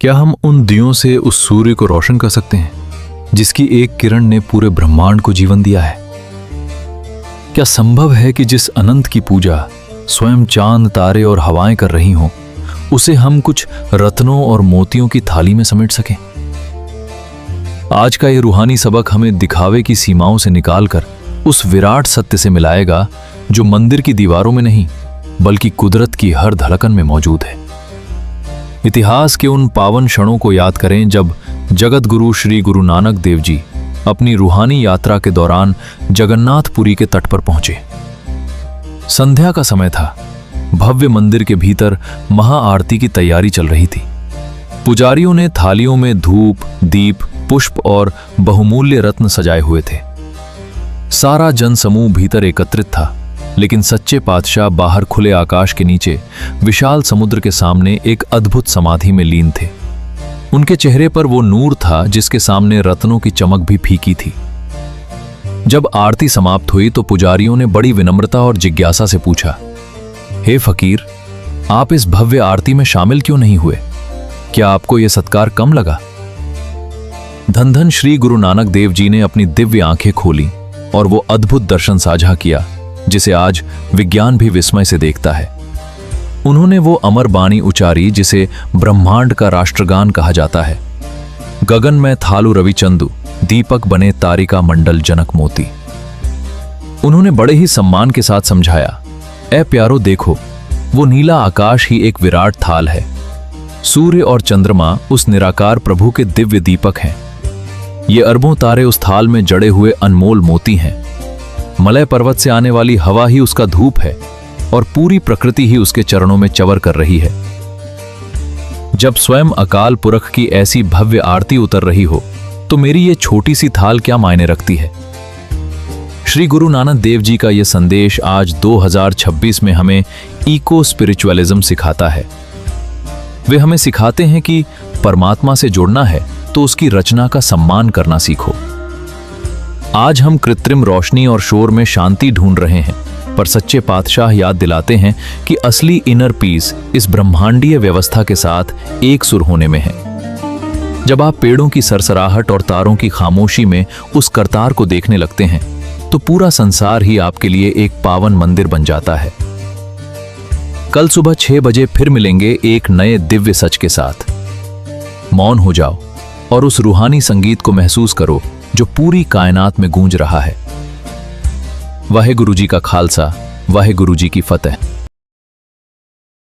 क्या हम उन दियों से उस सूर्य को रोशन कर सकते हैं जिसकी एक किरण ने पूरे ब्रह्मांड को जीवन दिया है? क्या संभव है कि जिस अनंत की पूजा स्वयं चांद, तारे और हवाएं कर रही हों, उसे हम कुछ रत्नों और मोतियों की थाली में समेट सकें? आज का ये रूहानी सबक हमें दिखावे की सीमाओं से निकालकर उस विराट सत्य से मिलाएगा जो मंदिर की दीवारों में नहीं बल्कि कुदरत की हर धड़कन में मौजूद है। इतिहास के उन पावन क्षणों को याद करें जब जगत गुरु श्री गुरु नानक देव जी अपनी रूहानी यात्रा के दौरान जगन्नाथपुरी के तट पर पहुंचे। संध्या का समय था। भव्य मंदिर के भीतर महाआरती की तैयारी चल रही थी। पुजारियों ने थालियों में धूप, दीप, पुष्प और बहुमूल्य रत्न सजाए हुए थे। सारा जनसमूह भीतर एकत्रित था, लेकिन सच्चे पातशाह बाहर खुले आकाश के नीचे विशाल समुद्र के सामने एक अद्भुत समाधि में लीन थे। उनके चेहरे पर वो नूर था जिसके सामने रत्नों की चमक भी फीकी थी। जब आरती समाप्त हुई तो पुजारियों ने बड़ी विनम्रता और जिज्ञासा से पूछा, हे फकीर, आप इस भव्य आरती में शामिल क्यों नहीं हुए? क्या आपको यह सत्कार कम लगा? धन धन श्री गुरु नानक देव जी ने अपनी दिव्य आंखें खोली और वो अद्भुत दर्शन साझा किया जिसे आज विज्ञान भी विस्मय से देखता है। उन्होंने वो अमर बाणी उचारी जिसे ब्रह्मांड का राष्ट्रगान कहा जाता है। गगन में थालु रविचंदु, दीपक बने तारिका मंडल जनक मोती। उन्होंने बड़े ही सम्मान के साथ समझाया, ऐ प्यारो देखो, वो नीला आकाश ही एक विराट थाल है। सूर्य और चंद्रमा उस निराकार प्रभु के दिव्य दीपक हैं। ये अरबों तारे उस थाल में जड़े हुए अनमोल मोती हैं। मलय पर्वत से आने वाली हवा ही उसका धूप है और पूरी प्रकृति ही उसके चरणों में चवर कर रही है। जब स्वयं अकाल पुरख की ऐसी भव्य आरती उतर रही हो तो मेरी ये छोटी सी थाल क्या मायने रखती है? श्री गुरु नानक देव जी का यह संदेश आज 2026 में हमें इको स्पिरिचुअलिज्म सिखाता है। वे हमें सिखाते हैं कि परमात्मा से जुड़ना है तो उसकी रचना का सम्मान करना सीखो। आज हम कृत्रिम रोशनी और शोर में शांति ढूंढ रहे हैं, पर सच्चे पातशाह याद दिलाते हैं कि असली इनर पीस इस ब्रह्मांडीय व्यवस्था के साथ एक सुर होने में है। जब आप पेड़ों की सरसराहट और तारों की खामोशी में उस करतार को देखने लगते हैं तो पूरा संसार ही आपके लिए एक पावन मंदिर बन जाता है। कल सुबह 6 बजे फिर मिलेंगे एक नए दिव्य सच के साथ। मौन हो जाओ और उस रूहानी संगीत को महसूस करो जो पूरी कायनात में गूंज रहा है। वाहे गुरु जी का खालसा, वाहे गुरु जी की फतेह।